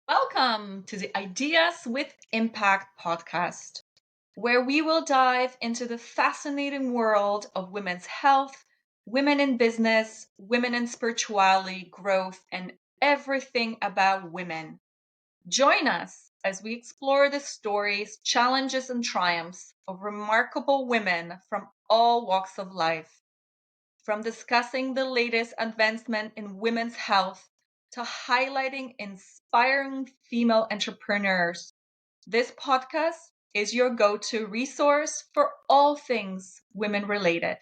Welcome to the Ideas with Impact podcast, where we will dive into the fascinating world of women's health, women in business, women in spirituality, growth, and everything about women. Join us as we explore the stories, challenges, and triumphs of remarkable women from all walks of life. From discussing the latest advancement in women's health to highlighting inspiring female entrepreneurs, this podcast is your go-to resource for all things women related.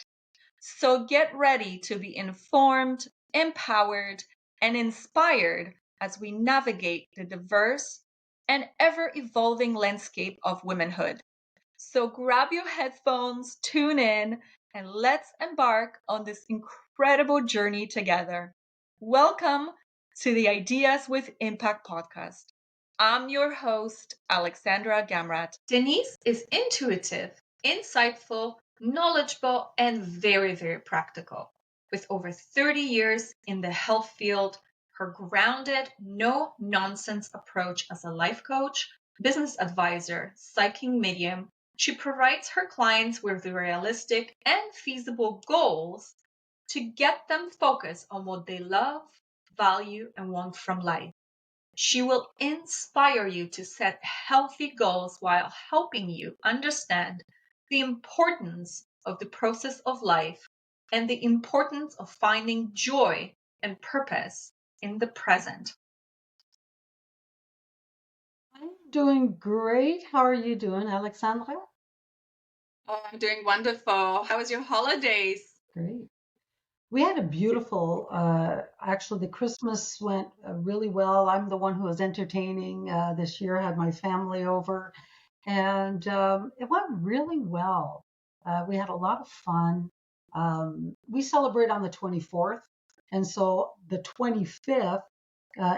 So get ready to be informed, empowered, and inspired as we navigate the diverse and ever-evolving landscape of womanhood. So grab your headphones, tune in, and let's embark on this incredible journey together. Welcome to the Ideas with Impact podcast. I'm your host, Alexandra Gamrat. Denise is intuitive, insightful, knowledgeable, and very, very practical. With over 30 years in the health field, her grounded, no nonsense approach as a life coach, business advisor, psychic medium, she provides her clients with realistic and feasible goals to get them focused on what they love, value, and want from life. She will inspire you to set healthy goals while helping you understand the importance of the process of life and the importance of finding joy and purpose in the present. I'm doing great. How are you doing, Alexandra? Oh, I'm doing wonderful. How was your holidays? Great. We had a beautiful, actually, the Christmas went really well. I'm the one who was entertaining this year, had my family over, and it went really well. We had a lot of fun. We celebrate on the 24th, and so the 25th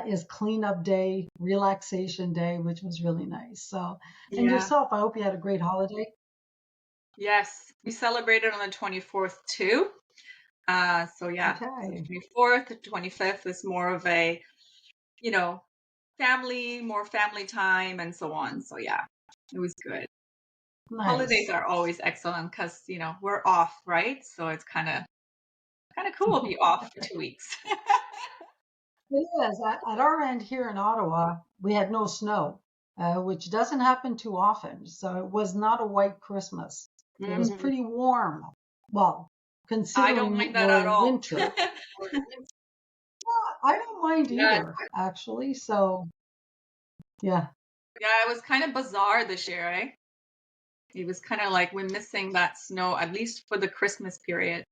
is cleanup day, relaxation day, which was really nice. So, and Yeah. yourself, I hope you had a great holiday. Yes, we celebrated on the 24th too. So yeah, so Okay. 24th, the 25th is more of a, you know, more family time and so on. So yeah, it was good. Holidays Nice. are always excellent because, we're off, right? So it's kind of cool to be off for 2 weeks. It is. At our end here in Ottawa, we had no snow, which doesn't happen too often. So it was not a white Christmas. It was Mhm. pretty warm. Well, I don't considering mind that we're at in all. winter, I don't mind Yeah, either, actually. So, yeah. yeah, it was kind of bizarre this year, eh? It was kind of like we're missing that snow, at least for the Christmas period.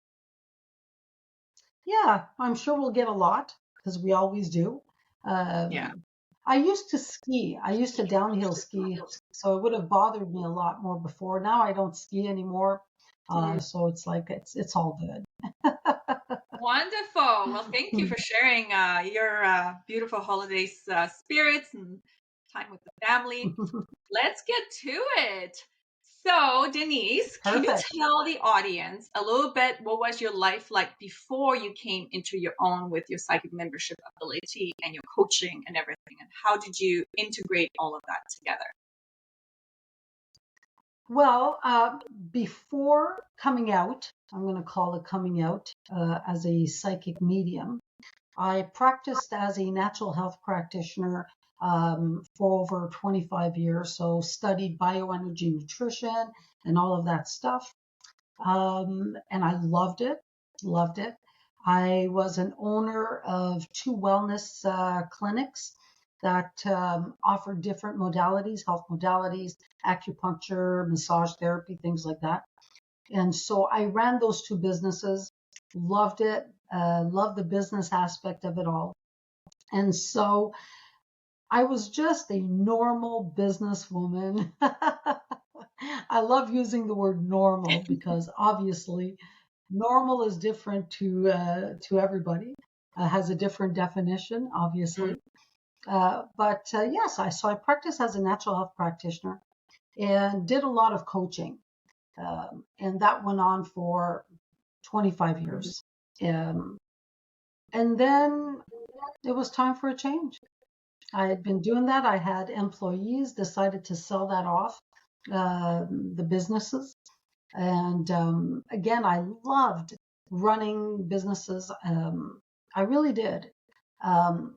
Yeah, I'm sure we'll get a lot because we always do. Yeah. Um, I used to ski. I used to downhill ski, so it would have bothered me a lot more before. Now I don't ski anymore, so it's like it's all good. Wonderful. Well, thank you for sharing your beautiful holidays spirits and time with the family. Let's get to it. So, Denise, can you Perfect. tell the audience a little bit what was your life like before you came into your own with your psychic membership ability and your coaching and everything? And how did you integrate all of that together? Well, before coming out, I'm going to call it coming out as a psychic medium. I practiced as a natural health practitioner for over 25 years, so studied bioenergy nutrition and all of that stuff. And I loved it, loved it. I was an owner of two wellness clinics that offered different modalities, health modalities, acupuncture, massage therapy, things like that. And so I ran those two businesses, loved it, loved the business aspect of it all. And so I was just a normal businesswoman. I love using the word normal because obviously normal is different to everybody. Has a different definition, Mm. obviously. But yes, I practice as a natural health practitioner and did a lot of coaching, and that went on for 25 Mhm. years. And then it was time for a change. I had been doing that. I had employees, decided to sell that off, the businesses. And again, I loved running businesses. I really did. Um,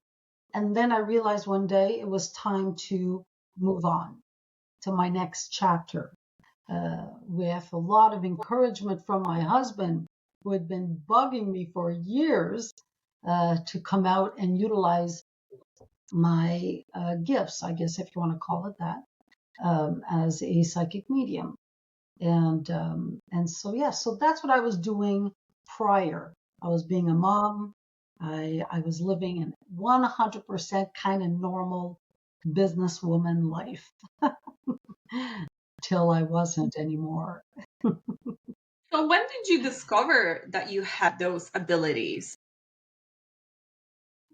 and then I realized one day it was time to move on to my next chapter, with a lot of encouragement from my husband, who had been bugging me for years to come out and utilize my gifts, I guess, if you want to call it that, as a psychic medium. And so yeah, so that's what I was doing prior. I was being a mom. I was living in 100% kind of normal businesswoman life till I wasn't anymore. So when did you discover that you had those abilities?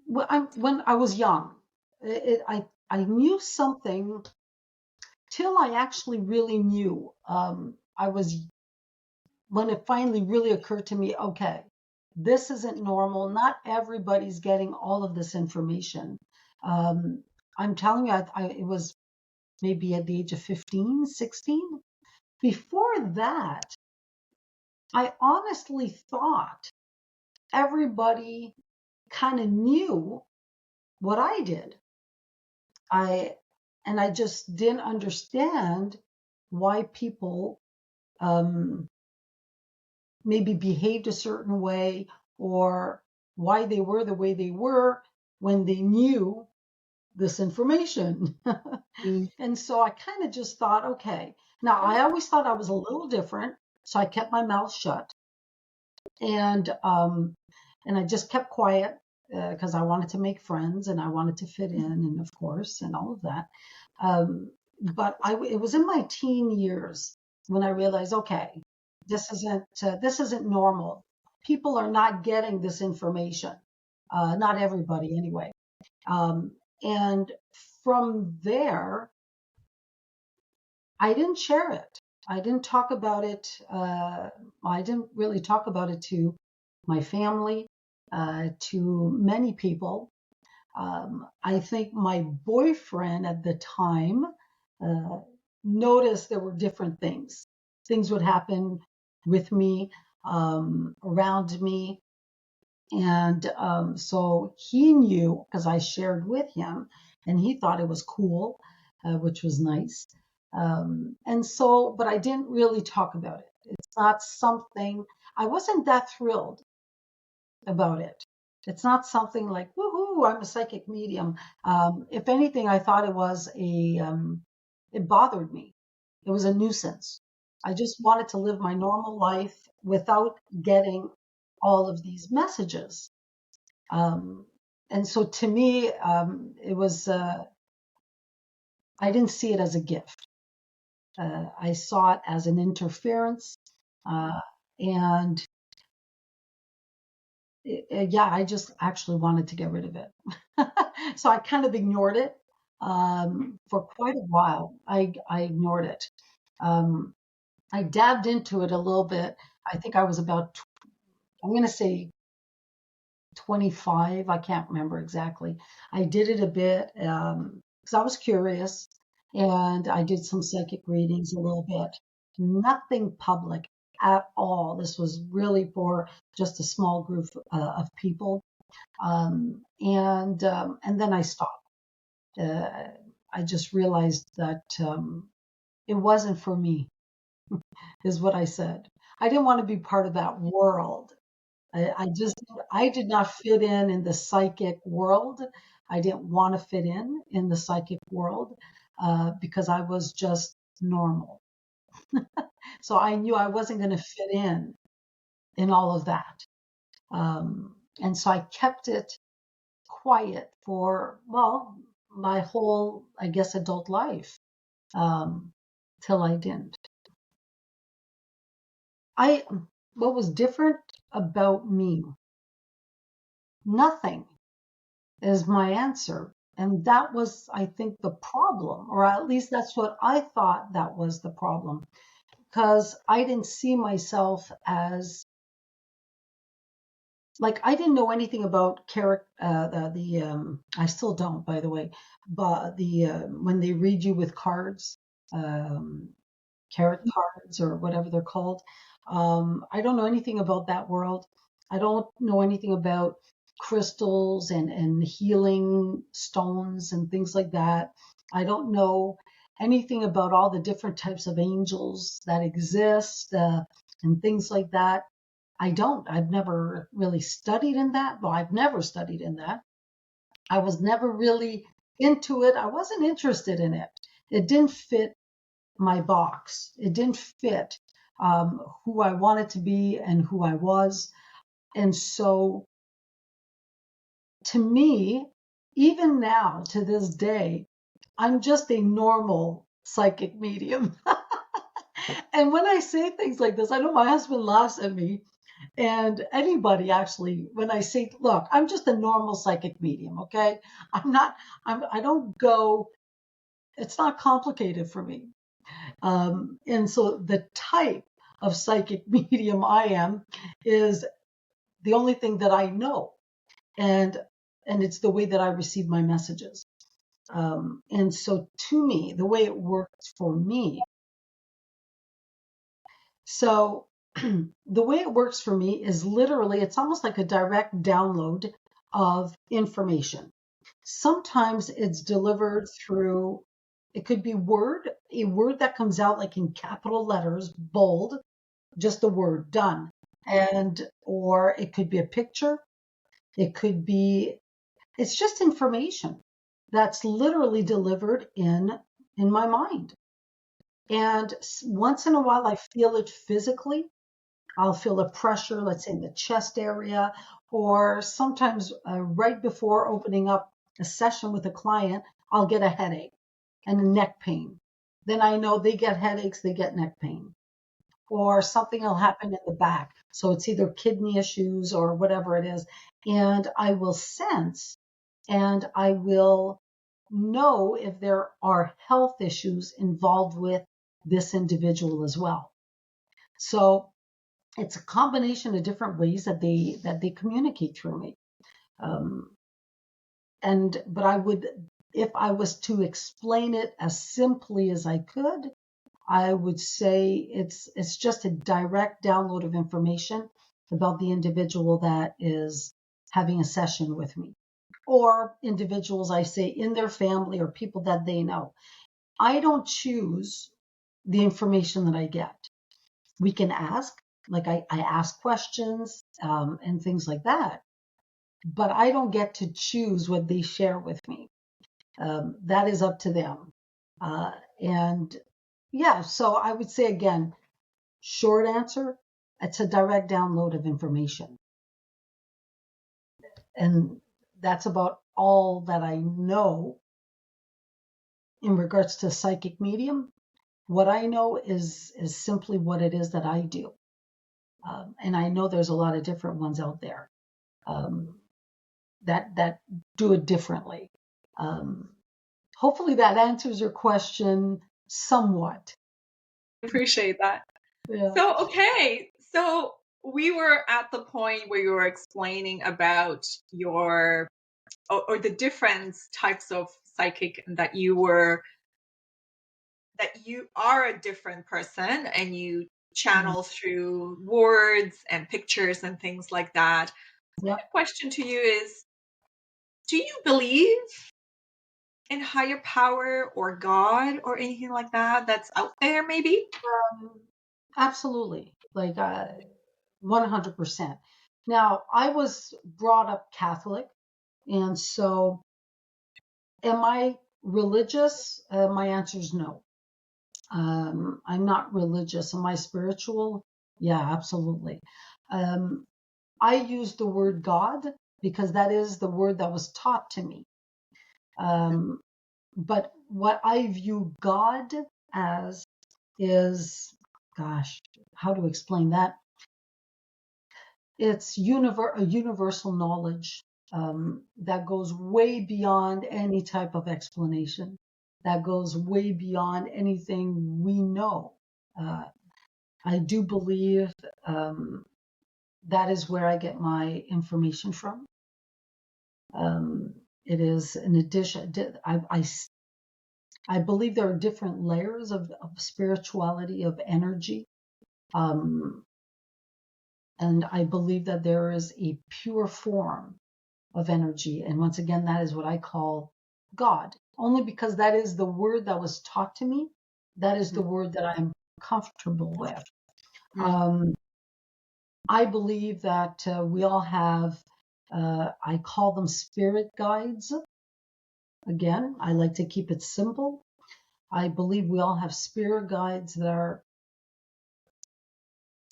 When I was young, I knew something till I actually really knew. I was when it finally really occurred to me, okay, this isn't normal. Not everybody's getting all of this information. Um, I'm telling you, it was maybe at the age of 15, 16. Before that, I honestly thought everybody kind of knew what I did. I and I just didn't understand why people um, maybe behaved a certain way, or why they were the way they were when they knew this information. Mm. And so I kind of just thought, okay. Now, I always thought I was a little different, so I kept my mouth shut, and I just kept quiet because I wanted to make friends and I wanted to fit in, and of course, and all of that. But it was in my teen years when I realized, okay, this isn't normal. People are not getting this information. Not everybody, anyway. Um, and from there, I didn't share it. I didn't talk about it. I didn't really talk about it to my family, to many people. I think my boyfriend at the time uh, noticed there were different things. Things would happen with me, around me. And so he knew because I shared with him, and he thought it was cool, which was nice. And so, but I didn't really talk about it. It's not something, I wasn't that thrilled about it. It's not something like, woohoo, I'm a psychic medium. If anything, I thought it bothered me. It was a nuisance. I just wanted to live my normal life without getting all of these messages. Um, and so to me, I didn't see it as a gift. I saw it as an interference. Uh, and yeah, I just actually wanted to get rid of it. So I kind of ignored it for quite a while. I ignored it. Um, I dabbed into it a little bit. I think I was about, I'm going to say 25. I can't remember exactly. I did it a bit because I was curious, and I did some psychic readings a little bit. Nothing public at all. This was really for just a small group of people. And then I stopped. Uh, I just realized that it wasn't for me, is what I said. I didn't want to be part of that world. I just, I did not fit in the psychic world. I didn't want to fit in the psychic world because I was just normal. So I knew I wasn't going to fit in all of that. And so I kept it quiet for, well, my whole, I guess, adult life, till I didn't. I, what was different about me? Nothing is my answer. And that was, I think, the problem, or at least that's what I thought that was the problem, because I didn't see myself as like I didn't know anything about character. I still don't, by the way. But when they read you with cards, um, tarot cards or whatever they're called, I don't know anything about that world. I don't know anything about crystals and healing stones and things like that. I don't know anything about all the different types of angels that exist and things like that. I don't. I've never really studied in that. Well, I've never studied in that. I was never really into it. I wasn't interested in it. It didn't fit my box. It didn't fit who I wanted to be and who I was. And so to me, even now to this day, I'm just a normal psychic medium. And when I say things like this, I know my husband laughs at me and anybody actually, when I say, look, I'm just a normal psychic medium, okay? I'm not, I don't go, it's not complicated for me. And so the type of psychic medium I am is the only thing that I know. And it's the way that I receive my messages. And so to me, the way it works for me, so the way it works for me is literally, it's almost like a direct download of information. Sometimes it's delivered through, it could be a word that comes out like in capital letters, bold, just the word done. And, or it could be a picture. It could be, it's just information that's literally delivered in my mind. And once in a while, I feel it physically. I'll feel a pressure, let's say in the chest area, or sometimes right before opening up a session with a client, I'll get a headache and a neck pain. Then I know they get headaches, they get neck pain, or something will happen in the back. So it's either kidney issues or whatever it is. And I will sense and I will know if there are health issues involved with this individual as well. So it's a combination of different ways that they communicate through me. Um, but I would, if I was to explain it as simply as I could, I would say it's just a direct download of information about the individual that is having a session with me, or individuals I say in their family or people that they know. I don't choose the information that I get. We can ask, like I ask questions and things like that, but I don't get to choose what they share with me. That is up to them. And yeah, so I would say again, short answer, it's a direct download of information. And that's about all that I know in regards to psychic medium. What I know is simply what it is that I do. And I know there's a lot of different ones out there that do it differently. Hopefully that answers your question somewhat. Appreciate that. Yeah. So, okay. So we were at the point where you were explaining about your or the different types of psychic that you are a different person and you channel through words and pictures and things like that. So Yeah. my question to you is, do you believe in higher power or God or anything like that that's out there maybe? Absolutely. Like 100%. Now, I was brought up Catholic, and so am I religious? My answer is no. I'm not religious. Am I spiritual? Yeah, absolutely. Um, I use the word God because that is the word that was taught to me. But what I view God as is, gosh, how to explain that? It's a universal knowledge that goes way beyond any type of explanation, that goes way beyond anything we know. Uh, I do believe that is where I get my information from. It is an addition. I believe there are different layers of spirituality, of energy. Um, and I believe that there is a pure form of energy. And once again, that is what I call God, only because that is the word that was taught to me. That is the word that I'm comfortable with. Um, I believe that we all have, I call them spirit guides. Again, I like to keep it simple. I believe we all have spirit guides that are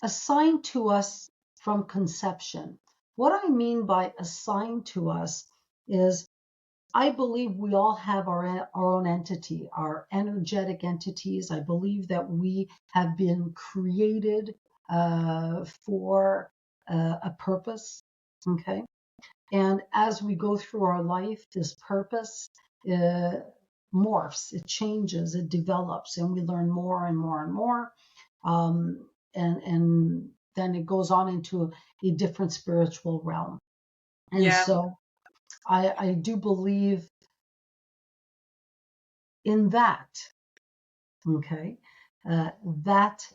assigned to us from conception. What I mean by assigned to us is I believe we all have our own entity, our energetic entities. I believe that we have been created for a purpose. Okay. And as we go through our life, this purpose morphs, it changes, it develops, and we learn more and more and more. And then it goes on into a different spiritual realm. And Yeah. so I do believe in that, okay? That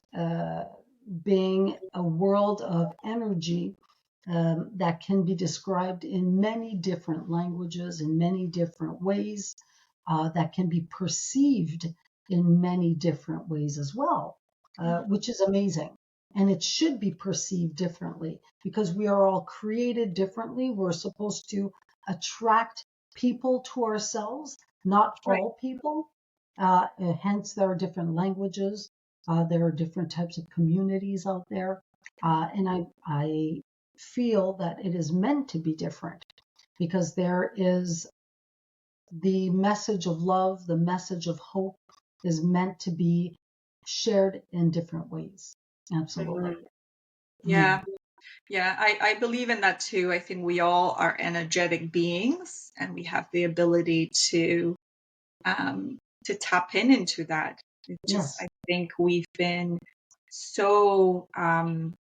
being a world of energy that can be described in many different languages, in many different ways, that can be perceived in many different ways as well, which is amazing. And it should be perceived differently because we are all created differently. We're supposed to attract people to ourselves, not Right. all people. Hence, there are different languages. There are different types of communities out there. And I feel that it is meant to be different because there is the message of love, the message of hope is meant to be shared in different ways. Absolutely. Mhm. Yeah. Yeah, I believe in that too. I think we all are energetic beings and we have the ability to tap into that. It just, Yes. I think we've been so, I don't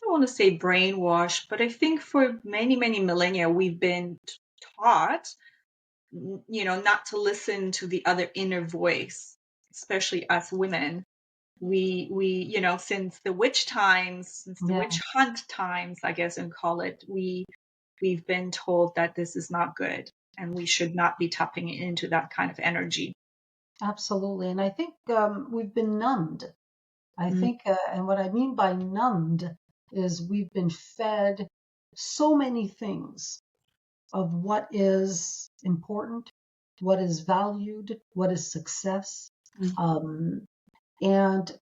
want to say brainwashed, but I think for many, many millennia, we've been taught, not to listen to the other inner voice, especially us women. Since the witch times, since the Yeah, witch hunt times, I guess, and call it, we've been told that this is not good and we should not be tapping into that kind of energy. absolutely. And I think we've been numbed. I Mm, think, and what I mean by numbed is we've been fed so many things of what is important, what is valued, what is success. mm, Um, and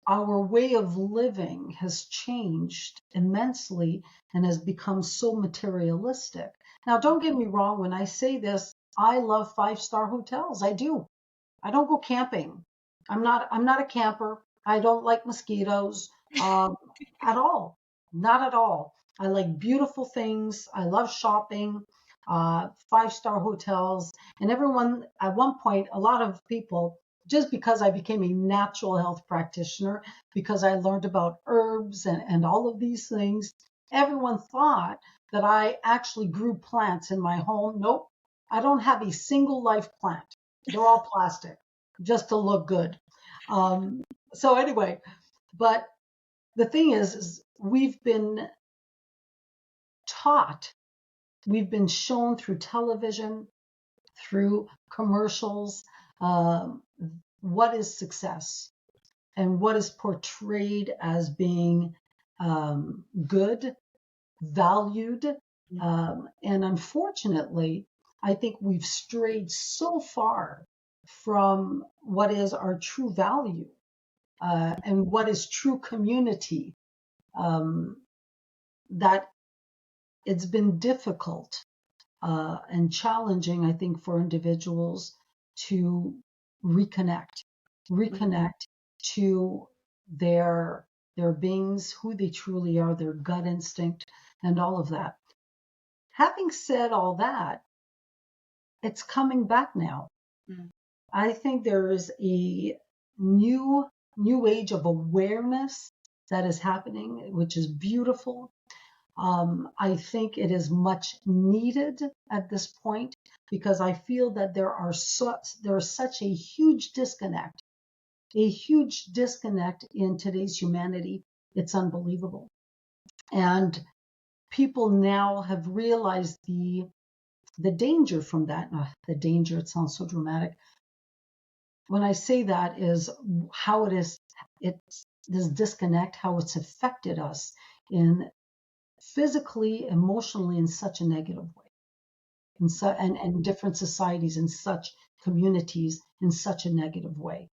our way of living has changed immensely and has become so materialistic. Now, don't get me wrong, when I say this, I love five-star hotels. I do. I don't go camping. I'm not a camper. I don't like mosquitoes at all. Not at all. I like beautiful things. I love shopping, five-star hotels. And everyone, at one point, a lot of people, just because I became a natural health practitioner, because I learned about herbs and all of these things, everyone thought that I actually grew plants in my home. Nope. I don't have a single live plant. They're all plastic just to look good. So anyway, but the thing is we've been taught, we've been shown through television, through commercials, um, what is success and what is portrayed as being good, valued. And unfortunately, I think we've strayed so far from what is our true value and what is true community um, that it's been difficult and challenging, I think, for individuals to reconnect, mm, reconnect to their their beings, who they truly are, their gut instinct, and all of that. Having said all that, it's coming back now. mm, I think there is a new age of awareness that is happening, which is beautiful. I think it is much needed at this point because I feel that there is such a huge disconnect in today's humanity. It's unbelievable. And people now have realized the danger from that. The danger, it sounds so dramatic. When I say that is how it's this disconnect, how it's affected us in physically, emotionally, in such a negative way, and different societies in such communities in such a negative way.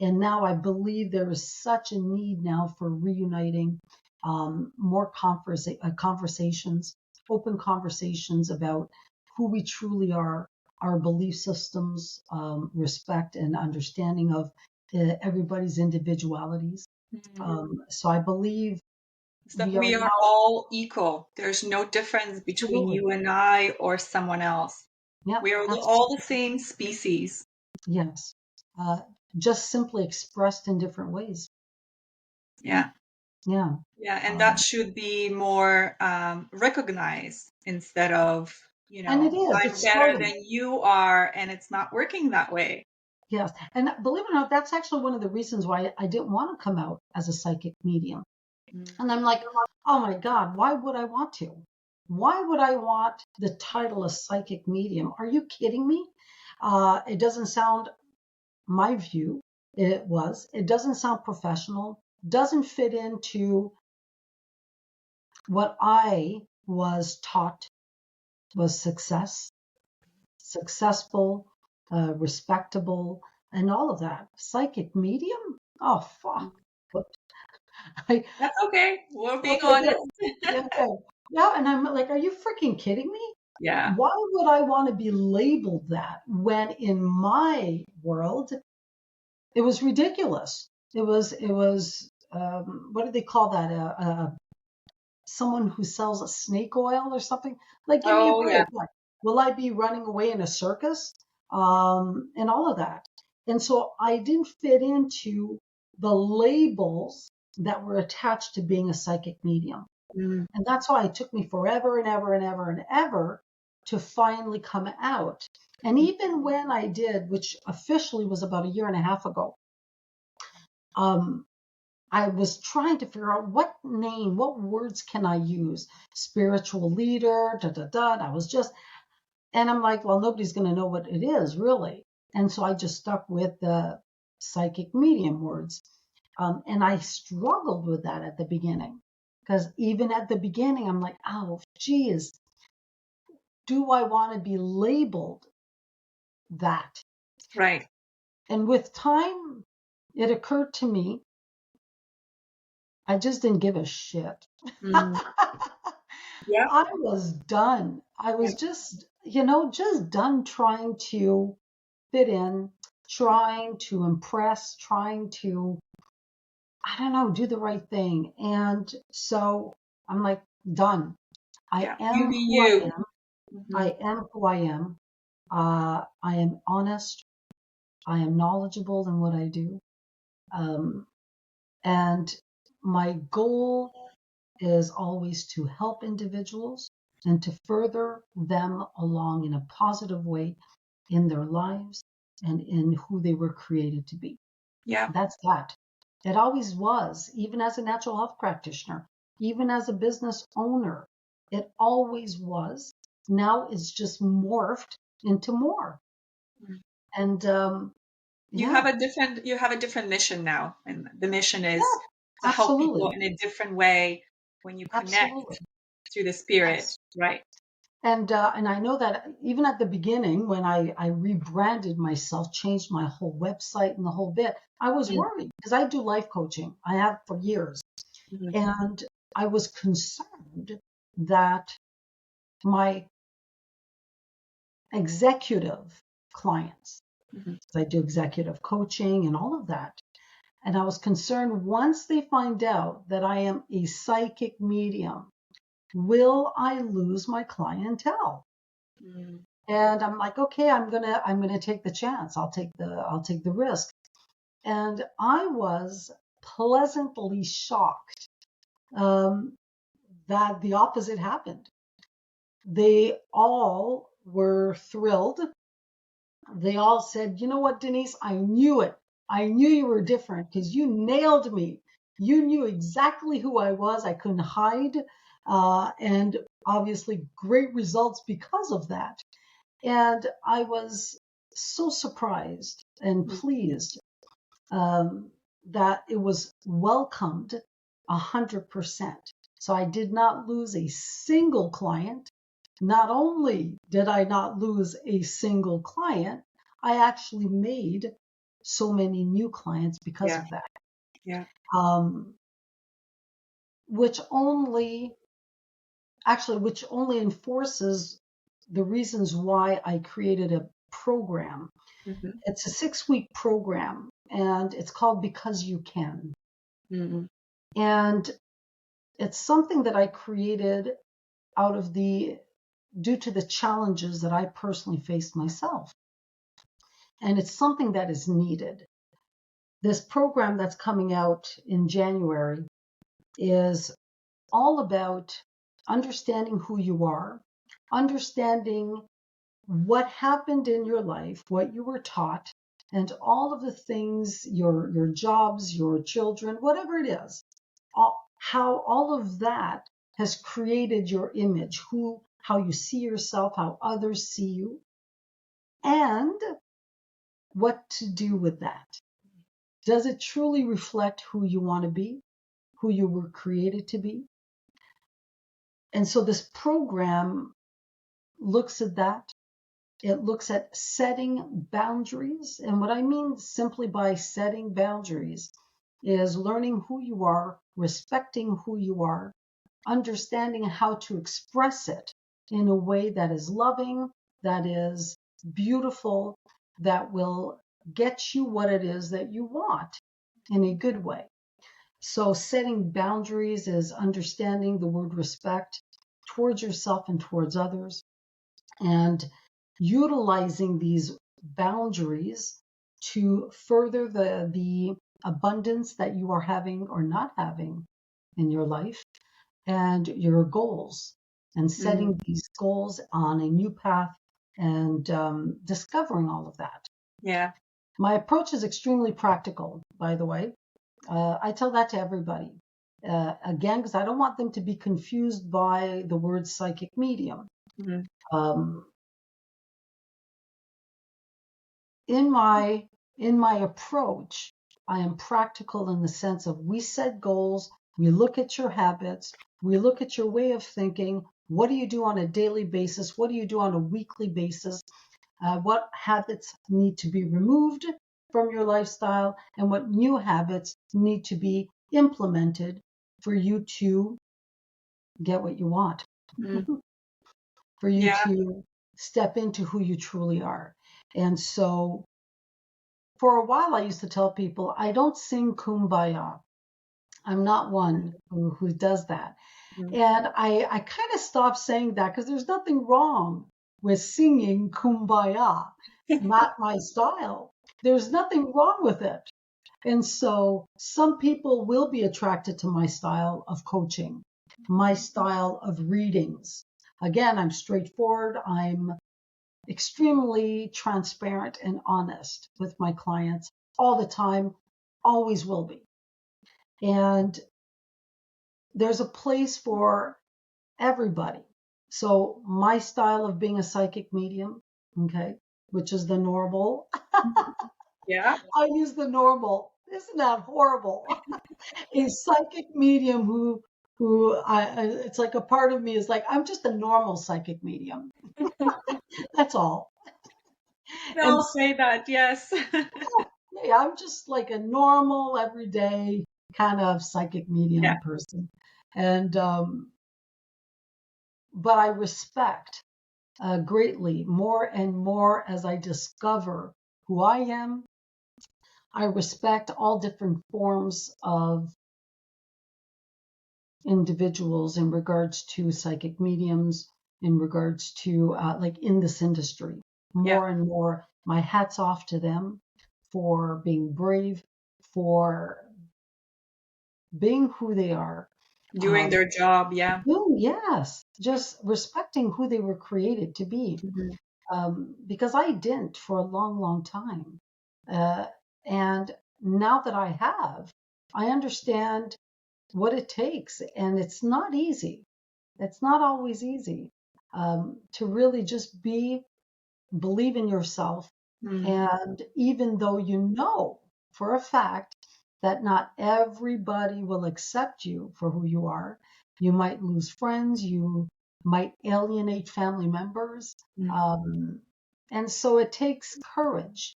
And now I believe there is such a need now for reuniting, more conversations, open conversations about who we truly are, our belief systems, respect and understanding of everybody's individualities. So I believe So we are we are now all equal. There's no difference between absolutely, you and I or someone else. yeah, We are absolutely, all the same species. yes, uh, just simply expressed in different ways. Yeah. Yeah, Yeah. And that um, should be more recognized instead of, and it is. I'm It's better starting. than you are, and it's not working that way. Yes, and believe it or not, that's actually one of the reasons why I didn't want to come out as a psychic medium. Mm. And I'm like, oh my God, why would I want to? Why would I want the title of psychic medium? Are you kidding me? It doesn't sound, my view, it doesn't sound professional, doesn't fit into what I was taught was successful, respectable, and all of that. Psychic medium? Oh, fuck. But I, That's okay. We're being okay, honest. good. Yeah, okay. Yeah, and I'm like, are you freaking kidding me? Yeah. Why would I want to be labeled that when in my world it was ridiculous? What do they call that? Someone who sells a snake oil or something. Like, give me a Oh, yeah. break. Like, will I be running away in a circus? And all of that. And so I didn't fit into the labels that were attached to being a psychic medium. Mm. And that's why it took me forever and ever and ever and ever to finally come out. And even when I did, which officially was about a year and a half ago, um, I was trying to figure out what name, what words can I use? Spiritual leader, da da da. I was just, and I'm like, well, nobody's going to know what it is really. And so I just stuck with the psychic medium words. And I struggled with that at the beginning because even at the beginning, I'm like, oh, geez, do I want to be labeled that? Right. And with time, it occurred to me, I just didn't give a shit. Mm. Yeah. I was done. I was just, just done trying to fit in, trying to impress, trying to, I don't know, do the right thing. And so I'm like, done. I Yeah. You am be who I you. am. Hmm. I am who I am. I am honest. I am knowledgeable in what I do. Um, and my goal is always to help individuals and to further them along in a positive way in their lives and in who they were created to be. Yeah. That's that. It always was, even as a natural health practitioner, even as a business owner, it always was. Now it's just morphed into more. Mm. And You yeah, have a different mission now, and the mission yeah, is to help people absolutely. in a different way when you connect Absolutely. through the spirit, Yes. right? And I know that even at the beginning, when I rebranded myself, changed my whole website and the whole bit, I was Mm. worried because I do life coaching. I have for years. Mhm. And I was concerned that my executive clients, Mhm. because I do executive coaching and all of that, and I was concerned once they find out that I am a psychic medium, will I lose my clientele? Mm. And I'm like, okay, I'm gonna take the chance. I'll take the risk. And I was pleasantly shocked that the opposite happened. They all were thrilled. They all said, you know what, Denise, I knew it. I knew you were different because you nailed me. You knew exactly who I was. I couldn't hide. And obviously great results because of that. And I was so surprised and pleased that it was welcomed 100%. So I did not lose a single client. Not only did I not lose a single client, I actually made so many new clients because of that. Yeah. Which only enforces the reasons why I created a program. Mm-hmm. It's a 6-week program, and it's called Because You Can. Mm-hmm. And it's something that I created due to the challenges that I personally faced myself. And it's something that is needed. This program that's coming out in January is all about understanding who you are, understanding what happened in your life, what you were taught, and all of the things, your jobs, your children, whatever it is, how all of that has created your image, how you see yourself, how others see you, and what to do with that. Does it truly reflect who you want to be, who you were created to be? And so this program looks at that. It looks at setting boundaries. And what I mean simply by setting boundaries is learning who you are, respecting who you are, understanding how to express it in a way that is loving, that is beautiful, that will get you what it is that you want in a good way. So setting boundaries is understanding the word respect towards yourself and towards others, and utilizing these boundaries to further the abundance that you are having or not having in your life, and your goals, and setting these goals on a new path, and discovering all of that. Yeah. My approach is extremely practical, by the way. I tell that to everybody. Again, because I don't want them to be confused by the word psychic medium. Mm-hmm. In my approach, I am practical in the sense of we set goals, we look at your habits, we look at your way of thinking. What do you do on a daily basis? What do you do on a weekly basis? What habits need to be removed from your lifestyle, and what new habits need to be implemented for you to get what you want, for you to step into who you truly are. And so for a while, I used to tell people, I don't sing Kumbaya. I'm not one who does that. Mm-hmm. And I kind of stopped saying that because there's nothing wrong with singing Kumbaya, not my style. There's nothing wrong with it. And so some people will be attracted to my style of coaching, my style of readings. Again, I'm straightforward. I'm extremely transparent and honest with my clients all the time, always will be. And there's a place for everybody. So my style of being a psychic medium, okay, which is the normal. Yeah. I use the normal. Isn't that horrible? A psychic medium it's like a part of me is like, I'm just a normal psychic medium. That's all. They And all say that, yes. yeah, I'm just like a normal, everyday kind of psychic medium person. And, but I respect greatly more and more as I discover who I am. I respect all different forms of individuals in regards to psychic mediums, in regards to like in this industry. More and more, my hat's off to them for being brave, for being who they are, Doing their job, yeah. yes, just respecting who they were created to be. Mhm. Because I didn't for a long, long time. Uh, and now that I have, I understand what it takes, and it's not easy. It's not always easy to really just believe in yourself. Mm. And even though you know for a fact that not everybody will accept you for who you are, you might lose friends, you might alienate family members. Mm. Um, and so it takes courage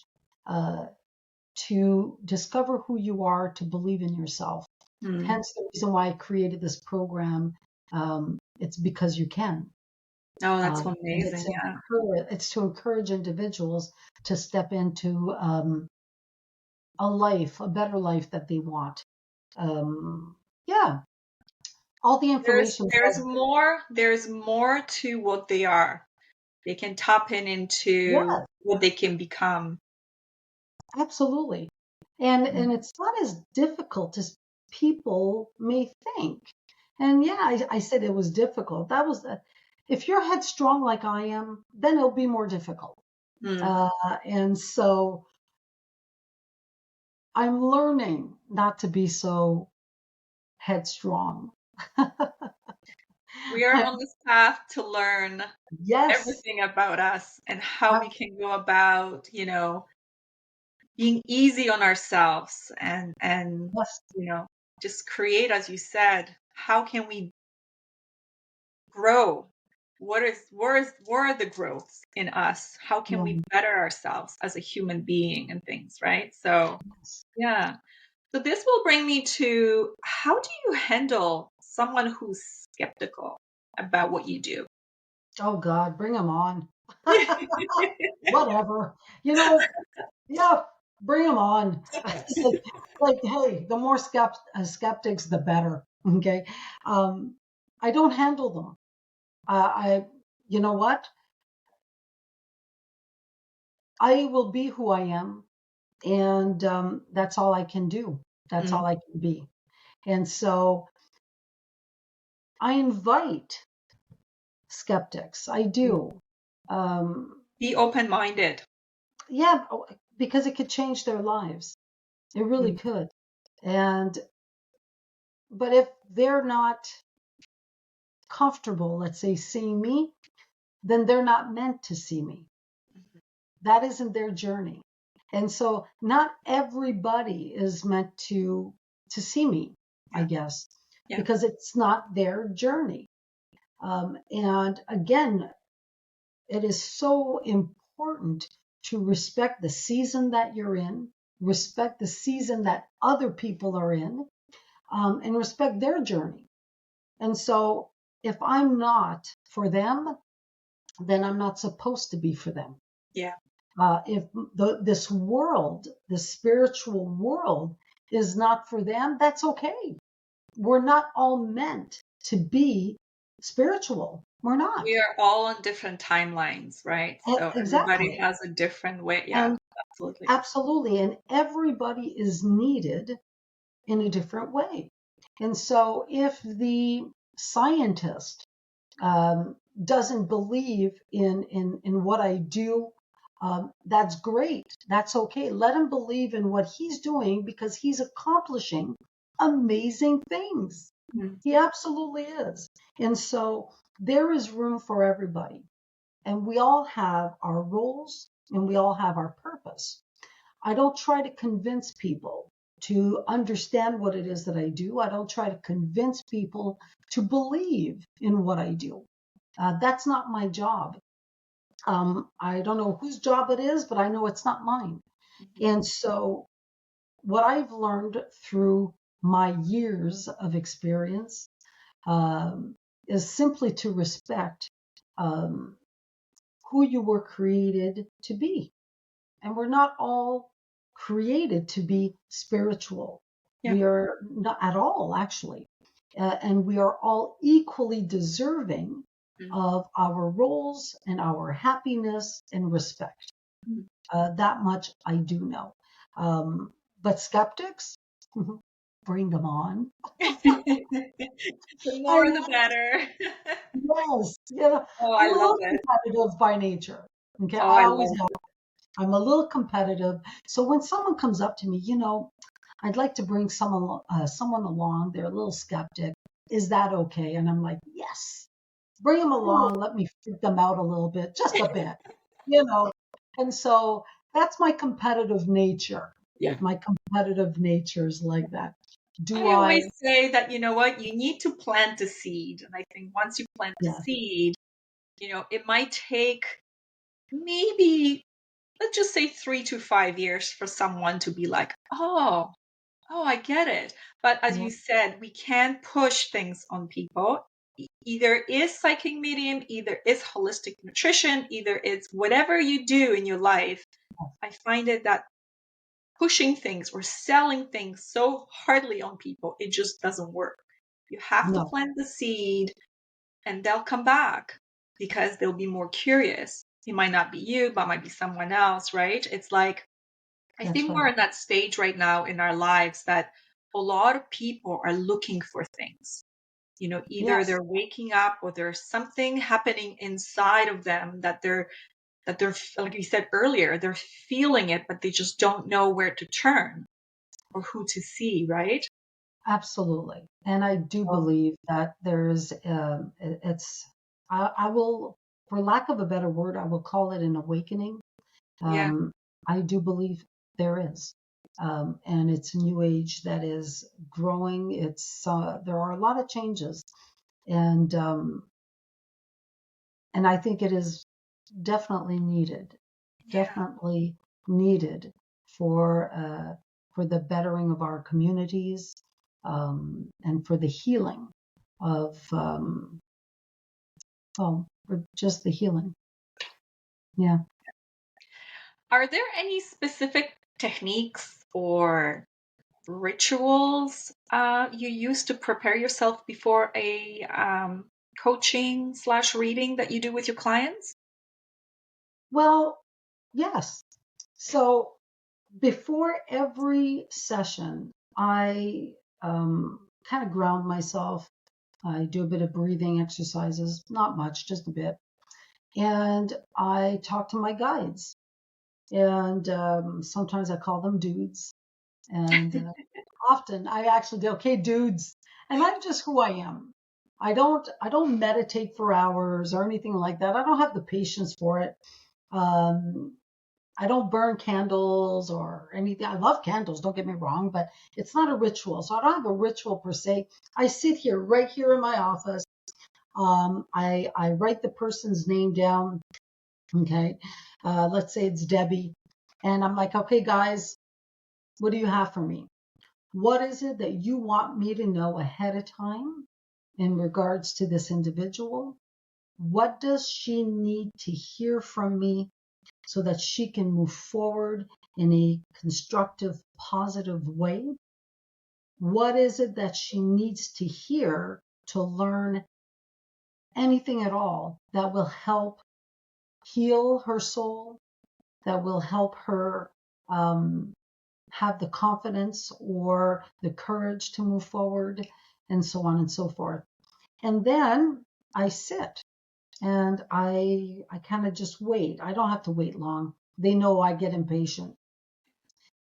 uh, to discover who you are, to believe in yourself. Mm. Hence the reason why I created this program. It's because you can. Oh, that's And amazing. Yeah. it's to encourage individuals to step into a life, a better life that they want. Yeah, all the information There's has, more to what they are. They can tap into yeah, what they can become. absolutely. Mm. And it's not as difficult as people may think. And yeah, I said it was difficult. If you're headstrong like I am, then it'll be more difficult. Mm. Uh, and so I'm learning not to be so headstrong. We are on this path to learn Yes, everything about us and how we ab- can go about, being easy on ourselves and yes, you know, just create, as you said, how can we grow? Where are the growths in us? How can we yeah, better ourselves as a human being and things, right? So yes. yeah. So this will bring me to, how do you handle someone who's skeptical about what you do? Oh God, bring them on. Whatever, you know. Yeah, bring them on. It's like, hey, the more skeptics, the better. Okay, um, I don't handle them. You know what? I will be who I am, and that's all I can do. That's Mm, all I can be. And so I invite skeptics. I mm. do. Um, Be open-minded. yeah, because it could change their lives. It really Mm, could. And but if they're not comfortable, let's say, seeing me, then they're not meant to see me. That isn't their journey. And so not everybody is meant to see me, I yeah, guess, yeah. because it's not their journey. And again, it is so important to respect the season that you're in, respect the season that other people are in, and respect their journey. And so if I'm not for them, then I'm not supposed to be for them. Yeah. If this world, this spiritual world, is not for them, that's okay. We're not all meant to be spiritual. We're not. We are all on different timelines, right? So everybody Exactly. has a different way. Yeah, And absolutely. absolutely. And everybody is needed in a different way. And so if the scientist doesn't believe in what I do, that's great. That's okay. Let him believe in what he's doing because he's accomplishing amazing things. Mm, He absolutely is. And so there is room for everybody. And we all have our roles and we all have our purpose. I don't try to convince people to understand what it is that I do. I don't try to convince people to believe in what I do. That's not my job. I don't know whose job it is, but I know it's not mine. mhm, And so, what I've learned through my years of experience is simply to respect um, who you were created to be. And we're not all created to be spiritual. yeah. We are not at all, actually. And we are all equally deserving Mm, of our roles and our happiness and respect. mm. That much I do know. But skeptics, bring them on. The I more the know, better. yes, Oh, I'm I a love little it. competitive by nature. Okay, Oh, I I always love have. it. I'm a little competitive. So when someone comes up to me, I'd like to bring someone along. They're a little skeptic. Is that okay? And I'm like, yes, bring them Oh, along. Let me freak them out a little bit, just a bit, you know. And so that's my competitive nature. yeah. My competitive nature is like that. Do I always I? say that, you know what, you need to plant a seed. And I think once you plant the Yeah, seed, it might take maybe, let's just say 3 to 5 years for someone to be like, oh, I get it. But as yeah, you said, we can't push things on people. Either is psychic medium, either is holistic nutrition, either it's whatever you do in your life. I find it that pushing things or selling things so hardly on people, it just doesn't work. You have to no, plant the seed and they'll come back because they'll be more curious. It might not be you, but might be someone else, right? It's like, I that's think right. we're in that stage right now in our lives that a lot of people are looking for things. Either Yes, they're waking up or there's something happening inside of them that they're like you said earlier, they're feeling it, but they just don't know where to turn or who to see, right? absolutely. And I do So, believe that there's, it's, I will, for lack of a better word, I will call it an awakening. yeah. Um, I do believe there is. And it's a new age that is growing. There are a lot of changes, and I think it is definitely needed, Yeah. definitely needed for uh, for the bettering of our communities, and for the healing of, well, for just the healing. Yeah. Are there any specific techniques or rituals you use to prepare yourself before a coaching slash reading that you do with your clients? Well, yes. So before every session, I kind of ground myself. I do a bit of breathing exercises, not much, just a bit. And I talk to my guides. And sometimes I call them dudes. And often I actually do, okay, dudes. And I'm just who I am. I don't meditate for hours or anything like that. I don't have the patience for it. Um, I don't burn candles or anything. I love candles, don't get me wrong, but it's not a ritual. So I don't have a ritual per se. I sit here right here in my office. I write the person's name down. Okay. Let's say it's Debbie. And I'm like, okay, guys, what do you have for me? What is it that you want me to know ahead of time in regards to this individual? What does she need to hear from me so that she can move forward in a constructive, positive way? What is it that she needs to hear to learn anything at all that will help heal her soul, that will help her um, have the confidence or the courage to move forward, and so on and so forth. And then I sit and I kind of just wait. I don't have to wait long. They know I get impatient.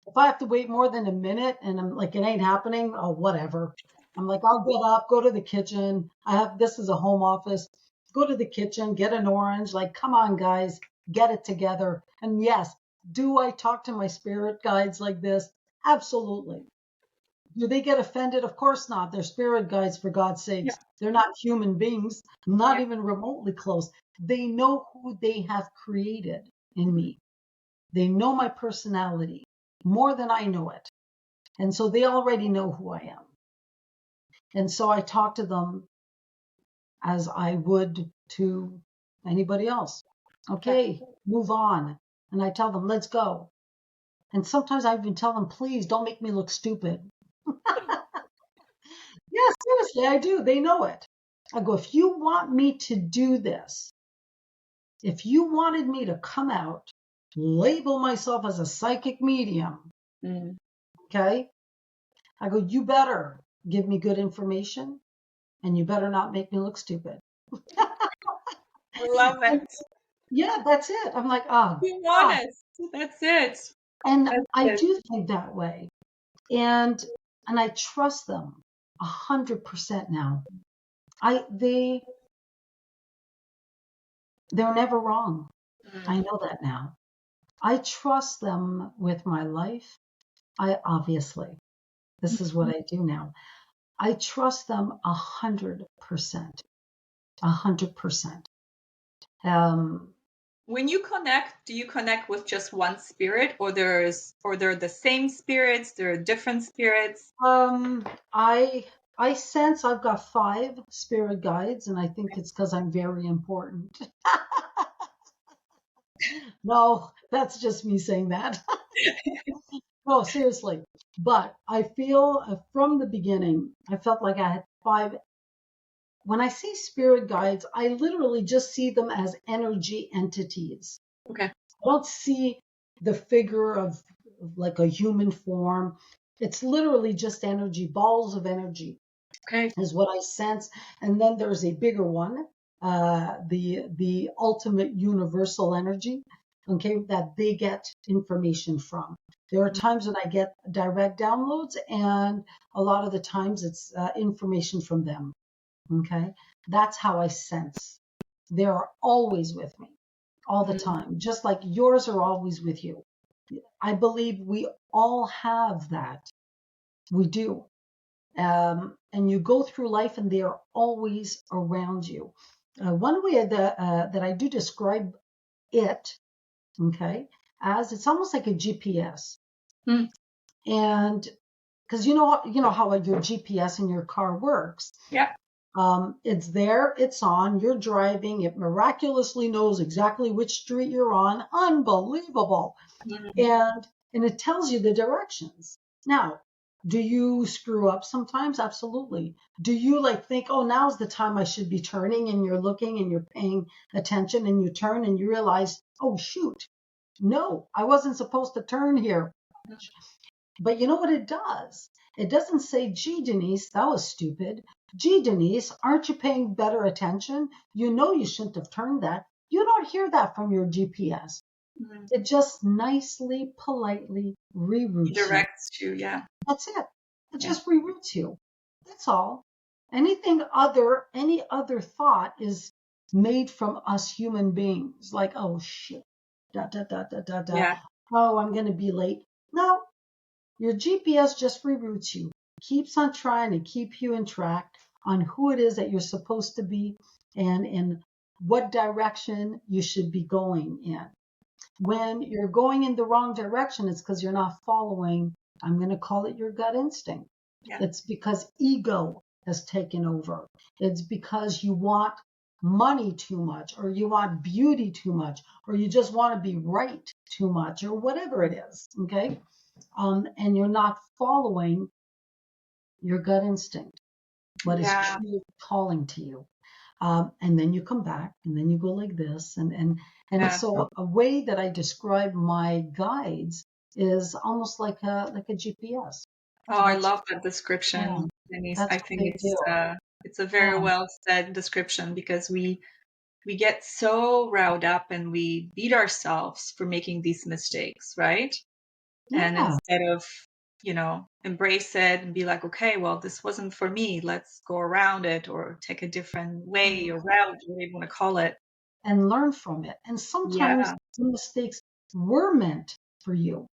If I have to wait more than a minute and I'm like, it ain't happening, oh, whatever. I'm like, I'll get up, go to the kitchen. This is a home office. Go to the kitchen, get an orange. Like, come on, guys, get it together. And yes, do I talk to my spirit guides like this? Absolutely. Do they get offended? Of course not. They're spirit guides, for God's Yeah. sakes. They're not human beings, not Yeah. even remotely close. They know who they have created in me. They know my personality more than I know it. And so they already know who I am. And so I talk to them as I would to anybody else. Yeah. Okay, move on. And I tell them, let's go. And sometimes I even tell them, please don't make me look stupid. Yeah, seriously, I do. They know it. I go, if you want me to do this, if you wanted me to come out, label myself as a psychic medium, Mm. okay, I go, you better give me good information and you better not make me look stupid. I love And it. yeah, that's it. I'm like, oh Being God. honest. That's it. And That's I it. do think that way. And I trust them 100% now. They're never wrong. I Mm. know that now. I trust them with my life. I obviously, this is what I do now. I trust them 100%, 100%. When you connect, do you connect with just one spirit, or they're the same spirits, there are different spirits? Um, I I sense I've got 5 spirit guides, and I think it's because I'm very important. No, that's just me saying that. No, seriously. But I feel from the beginning, I felt like I had 5. When I see spirit guides, I literally just see them as energy entities. Okay. I don't see the figure of like a human form. It's literally just energy, balls of energy Okay. is what I sense. And then there's a bigger one, the ultimate universal energy, okay, that they get information from. There are times when I get direct downloads, and a lot of the times it's information from them. Okay, that's how I sense. They're always with me, all the Mm. time, just like yours are always with you. I believe we all have that. We do. And you go through life and they are always around you. One way that I do describe it, okay, as it's almost like a GPS. Mm. And because you know how your GPS in your car works. Yeah. It's there, it's on, you're driving, it miraculously knows exactly which street you're on. Unbelievable. Mm. And it tells you the directions. Now, do you screw up sometimes? Absolutely. Do you like think, oh, now's the time I should be turning, and you're looking and you're paying attention and you turn and you realize, oh, shoot, no, I wasn't supposed to turn here. But you know what it does? It doesn't say, gee, Denise, that was stupid. Gee, Denise, aren't you paying better attention? You know you shouldn't have turned that. You don't hear that from your GPS. Mm. It just nicely, politely He reroutes you. directs you. Yeah. That's it. It Yeah. just reroutes you. That's all. Any other thought is made from us human beings. Like, oh shit, dot, dot, dot, dot, dot, dot. Yeah. Oh, I'm going to be late. No, your GPS just reroutes you, keeps on trying to keep you in track on who it is that you're supposed to be and in what direction you should be going in. When you're going in the wrong direction, it's because you're not following, I'm going to call it your gut instinct. Yeah. It's because ego has taken over. It's because you want money too much, or you want beauty too much, or you just want to be right too much, or whatever it is. Okay. And you're not following your gut instinct, what is Yeah. truly calling to you. And then you come back, and then you go like this, and Yeah. so a way that I describe my guides is almost like a GPS. Oh, I That's love that yeah, description, Denise. that's I what think they do. it's a very Yeah, well said description, because we get so riled up and we beat ourselves for making these mistakes, right? And yeah, instead of, embrace it and be like, okay, well, this wasn't for me. Let's go around it or take a different way or route, whatever you want to call it. and learn from it. And sometimes Yeah, the mistakes were meant for you.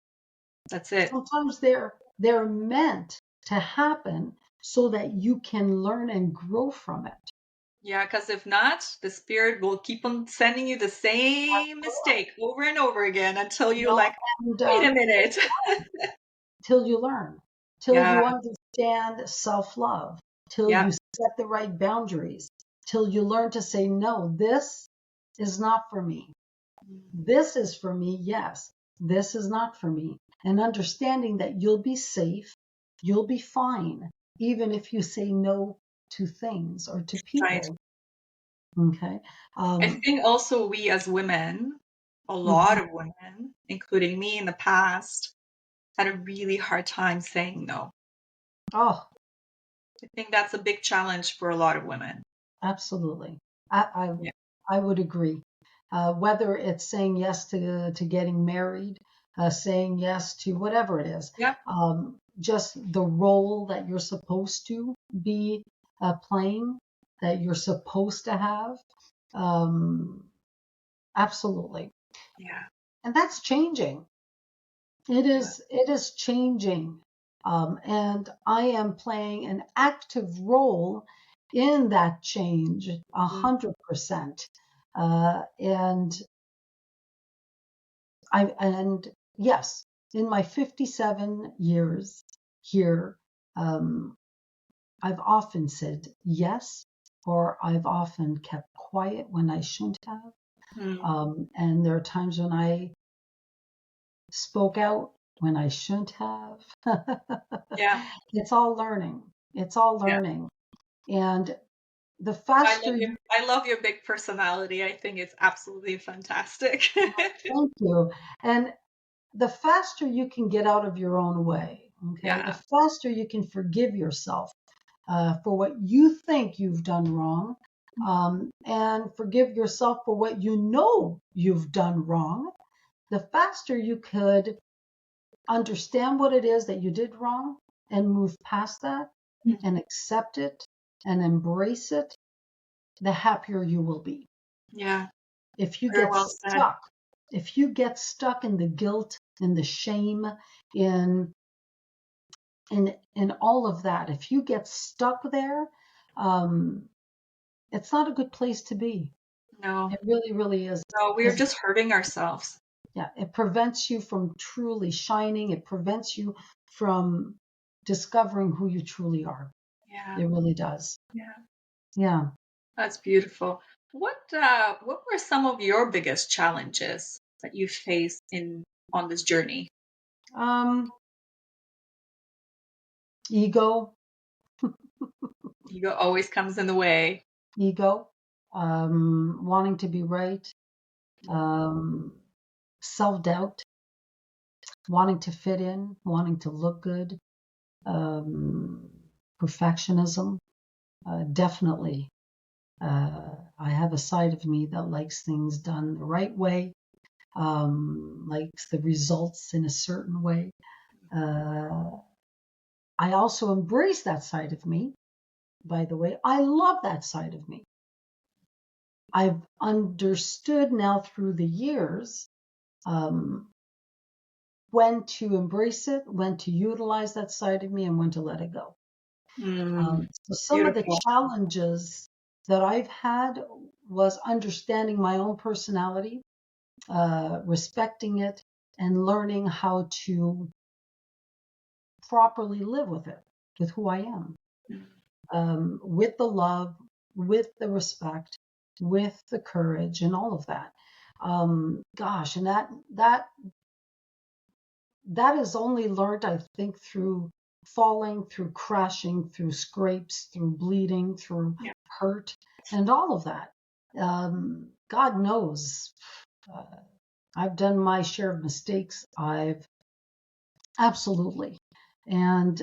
that's it. Sometimes they're meant to happen so that you can learn and grow from it. Yeah, because if not, the spirit will keep on sending you the same mistake over and over again until You you're know, like, and wait a minute. till you learn, till Yeah, you understand self-love, till yeah, you set the right boundaries, till you learn to say, no, this is not for me. This is for me, yes. This is not for me. And understanding that you'll be safe, you'll be fine, even if you say no to things or to right. people. Okay. I Um, think also we as women, a lot mhm. of women, including me in the past, had a really hard time saying no. Oh, I think that's a big challenge for a lot of women. absolutely. I Yeah. I would agree. Whether it's saying yes to getting married, saying yes to whatever it is, Yeah. just the role that you're supposed to be playing, that you're supposed to have. Um, absolutely. Yeah. And that's changing. Yeah. It is changing. And I am playing an active role in that change, Mm. 100%. And and yes, in my 57 years here, um, I've often said yes, or I've often kept quiet when I shouldn't have. Mm. And there are times when I spoke out when I shouldn't have. Yeah. It's all learning. It's all Yeah. learning. And the I faster love your you, I love your big personality. I think it's absolutely fantastic. thank you, and the faster you can get out of your own way, okay, the Yeah. faster you can forgive yourself for what you think you've done wrong, and forgive yourself for what you know you've done wrong, the faster you could understand what it is that you did wrong and move past that Mm. and accept it and embrace it, the happier you will be. Yeah. If you Very get well said. stuck, if you get stuck in the guilt, in the shame, in in all of that, if you get stuck there, um, it's not a good place to be. No. It really, really is. No, we're Because just hurting ourselves. yeah, it prevents you from truly shining. It prevents you from discovering who you truly are. Yeah. It really does. Yeah. Yeah. That's beautiful. What were some of your biggest challenges that you faced in on this journey? Um, ego, Ego always comes in the way. ego, wanting to be right, um, self-doubt, wanting to fit in, wanting to look good, um, perfectionism, definitely. I have a side of me that likes things done the right way, likes the results in a certain way. Uh, I also embrace that side of me, by the way. I love that side of me. I've understood now through the years um, when to embrace it, when to utilize that side of me, and when to let it go. Mm, So some of the beautiful. challenges that I've had was understanding my own personality, respecting it, and learning how to properly live with who I am, Mm. with the love, with the respect, with the courage, and all of that. Gosh, and that is only learned, I think, through falling, through crashing, through scrapes, through bleeding, through Yeah. hurt, and all of that. God knows, uh, I've done my share of mistakes. I've absolutely, and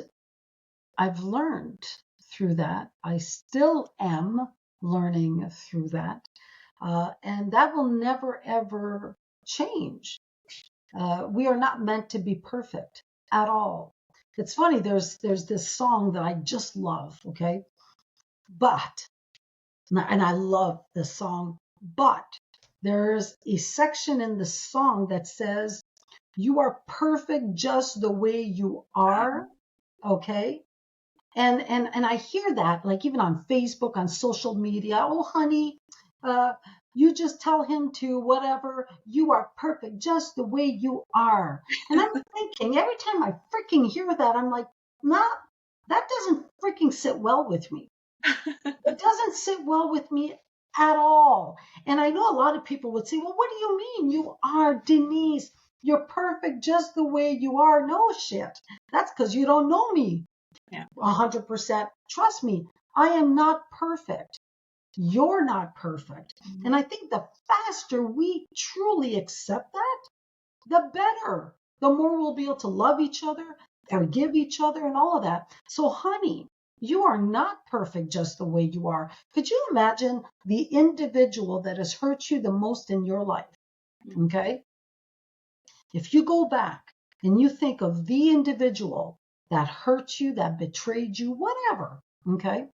I've learned through that. I still am learning through that, and that will never ever change. We are not meant to be perfect at all. It's funny. There's this song that I just love. Okay, but and I love this song, but there's a section in the song that says, "You are perfect just the way you are." Okay, and I hear that like even on Facebook, on social media. Oh, honey, uh, you just tell him to whatever. You are perfect just the way you are. And I'm thinking every time I freaking hear that, I'm like, nah, that doesn't freaking sit well with me. It doesn't sit well with me at all. And I know a lot of people would say, well, what do you mean? You are Denise. You're perfect just the way you are. No shit. That's because you don't know me Yeah. 100%. Trust me, I am not perfect. You're not perfect. And Mhm. I think the faster we truly accept that, the better. The more we'll be able to love each other, forgive each other and all of that. So, honey, you are not perfect just the way you are. Could you imagine the individual that has hurt you the most in your life? Okay. If you go back and you think of the individual that hurt you, that betrayed you, whatever, okay,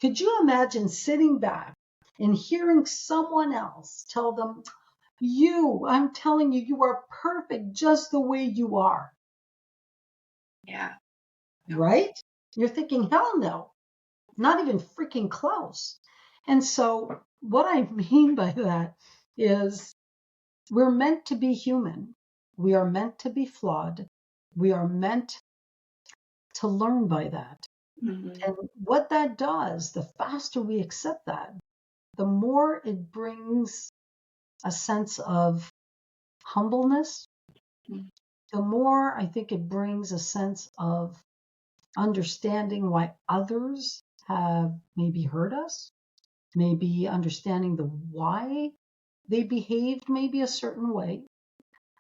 could you imagine sitting back and hearing someone else tell them, I'm telling you, you are perfect just the way you are, Yeah. right? You're thinking, hell no, not even freaking close. And so what I mean by that is we're meant to be human. We are meant to be flawed. We are meant to learn by that. Mm-hmm. And what that does, the faster we accept that, the more it brings a sense of humbleness, the more I think it brings a sense of understanding why others have maybe hurt us, maybe understanding the why they behaved maybe a certain way.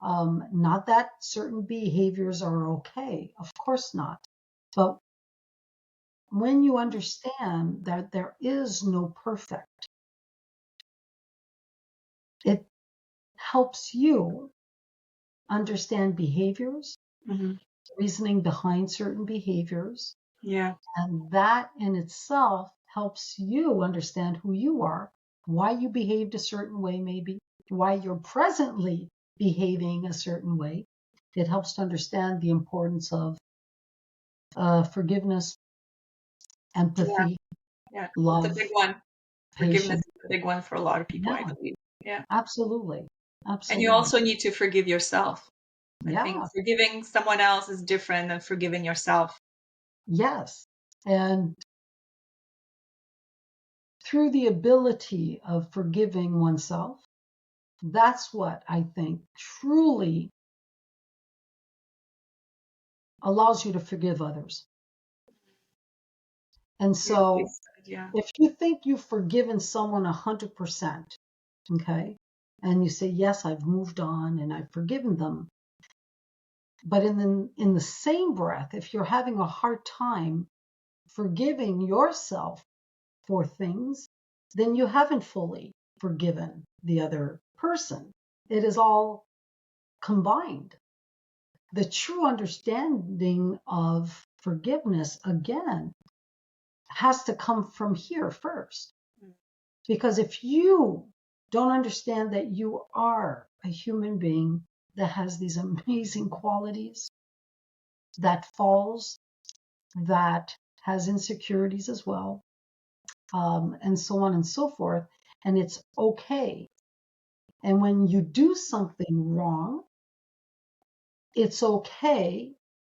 Not that certain behaviors are okay, of course not. But when you understand that there is no perfect, it helps you understand behaviors, Mm-hmm. reasoning behind certain behaviors. Yeah. And that in itself helps you understand who you are, why you behaved a certain way, maybe, why you're presently behaving a certain way. It helps to understand the importance of forgiveness, Yeah. empathy, Yeah. It's a love, big one. Forgiveness patience. is a big one for a lot of people, I Yeah, believe. Yeah. absolutely. And you Absolutely. also need to forgive yourself. I think Yeah, forgiving someone else is different than forgiving yourself. yes. And through the ability of forgiving oneself, that's what I think truly allows you to forgive others. And Beautifully so said. Yeah. if you think you've forgiven someone 100%, okay, and you say, yes, I've moved on and I've forgiven them, but in the same breath, if you're having a hard time forgiving yourself for things, then you haven't fully forgiven the other person. It is all combined. The true understanding of forgiveness, again, has to come from here first. Because if you don't understand that you are a human being that has these amazing qualities, that falls, that has insecurities as well, and so on and so forth, and it's okay. And when you do something wrong, it's okay,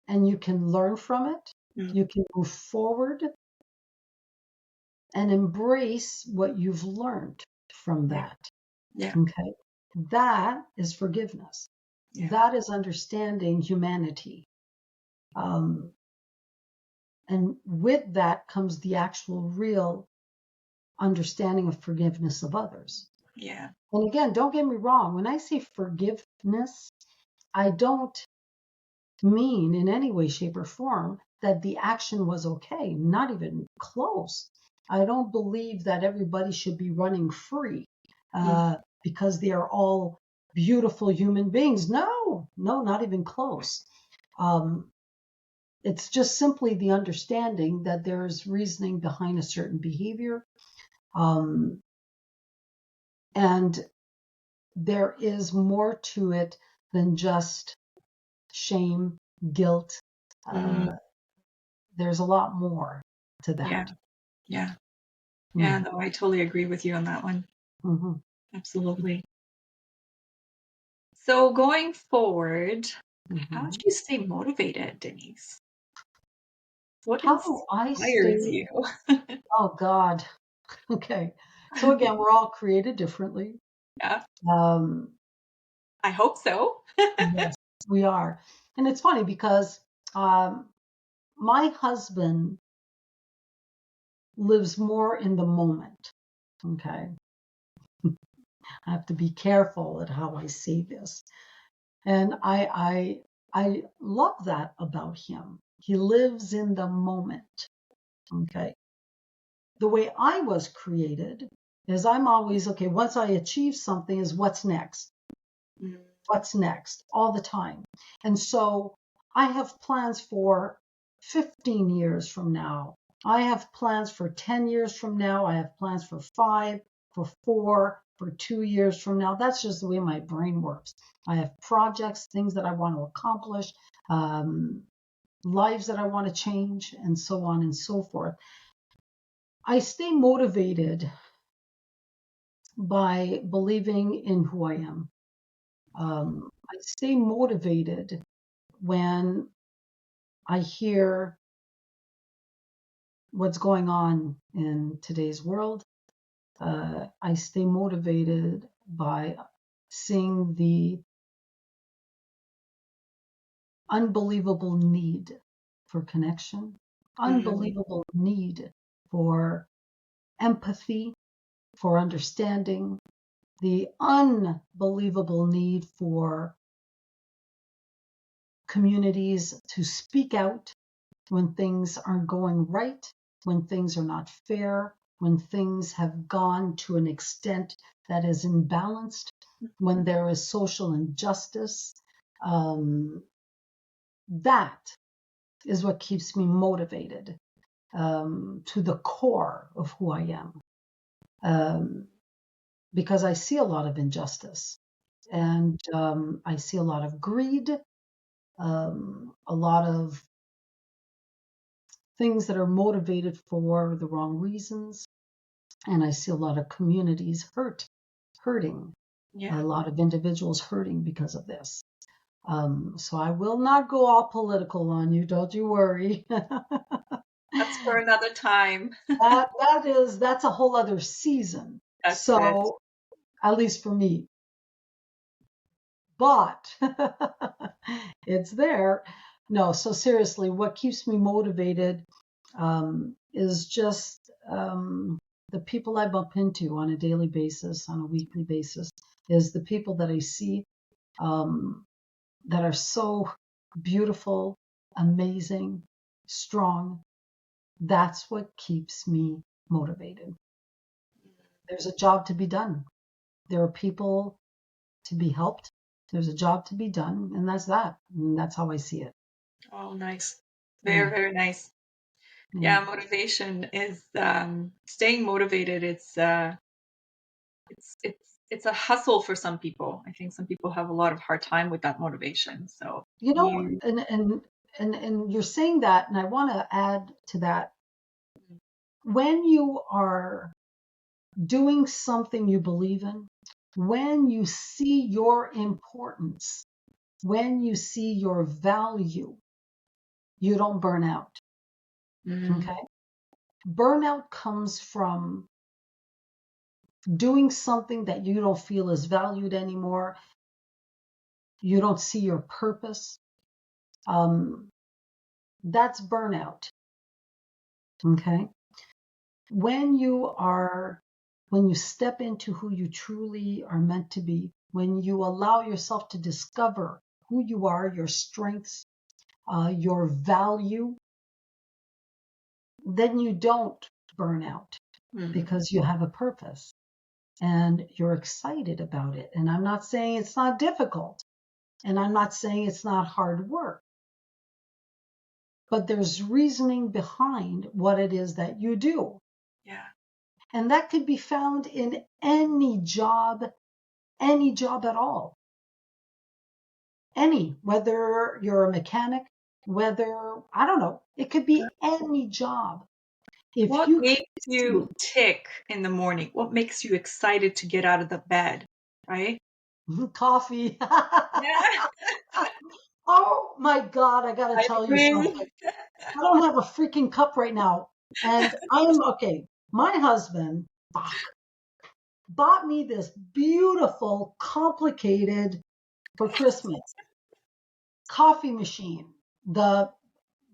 and you can learn from it. Mm. You can move forward and embrace what you've learned from Yeah. that. Yeah. Okay. That is forgiveness. Yeah. That is understanding humanity. And with that comes the actual real understanding of forgiveness of others. Yeah. And again, don't get me wrong. When I say forgiveness, I don't mean in any way, shape, or form that the action was okay. Not even close. I don't believe that everybody should be running free because they are all beautiful human beings. No, not even close. It's just simply the understanding that there's reasoning behind a certain behavior. And there is more to it than just shame, guilt. Mm. There's a lot more to Yeah. that. Yeah. Yeah. Mm-hmm. No, I totally agree with you on that one. Mm-hmm. Absolutely. So going forward, how do Mm-hmm. you stay motivated, Denise? What How do I inspires stay? you? Oh, God. Okay. So again, we're all created differently. Yeah, Um, I hope so. yes, we are. And it's funny because my husband lives more in the moment. Okay. I have to be careful at how I say this. And I love that about him. He lives in the moment. Okay. The way I was created is I'm always, okay, once I achieve something, is what's next? Mm. What's next? All the time. And so I have plans for 15 years from now. I have plans for 10 years from now. I have plans for 5, for 4, for 2 years from now. That's just the way my brain works. I have projects, things that I want to accomplish, lives that I want to change, and so on and so forth. I stay motivated by believing in who I am. I stay motivated when I hear what's going on in today's world. I stay motivated by seeing the unbelievable need for connection, unbelievable need for empathy, for understanding, the unbelievable need for communities to speak out when things aren't going right, when things are not fair, when things have gone to an extent that is imbalanced, when there is social injustice. That is what keeps me motivated to the core of who I am. Because I see a lot of injustice, and I see a lot of greed, a lot of things that are motivated for the wrong reasons. And I see a lot of communities hurting, Yeah. a lot of individuals hurting because of this. So I will not go all political on you, don't you worry. That's for another time. That's a whole other season. That's it. So at least for me. But it's there. No, so seriously, what keeps me motivated is just the people I bump into on a daily basis, on a weekly basis, is the people that I see that are so beautiful, amazing, strong. That's what keeps me motivated. There's a job to be done. There are people to be helped. There's a job to be done, and that's that. And that's how I see it. Oh, nice. Very, Yeah. very nice. Yeah. Yeah, motivation is staying motivated. It's a hustle for some people. I think some people have a lot of hard time with that motivation. So You know, you, and you're saying that, and I want to add to that. When you are doing something you believe in, when you see your importance, when you see your value, you don't burn out. mm, Okay. Burnout comes from doing something that you don't feel is valued anymore. You don't see your purpose. That's burnout. Okay. When you step into who you truly are meant to be, when you allow yourself to discover who you are, your strengths, your value, then you don't burn out mm, because you have a purpose and you're excited about it. And I'm not saying it's not difficult, and I'm not saying it's not hard work, but there's reasoning behind what it is that you do. yeah. And that could be found in any job at all. Whether you're a mechanic, whether, I don't know, it could be any job. If What you makes you can tick in the morning? What makes you excited to get out of the bed? Right? see coffee. Yeah, Oh my God, I gotta I tell you agree. something. I don't have a freaking cup right now. And I'm okay. My husband, bought me this beautiful, complicated for Christmas coffee machine. The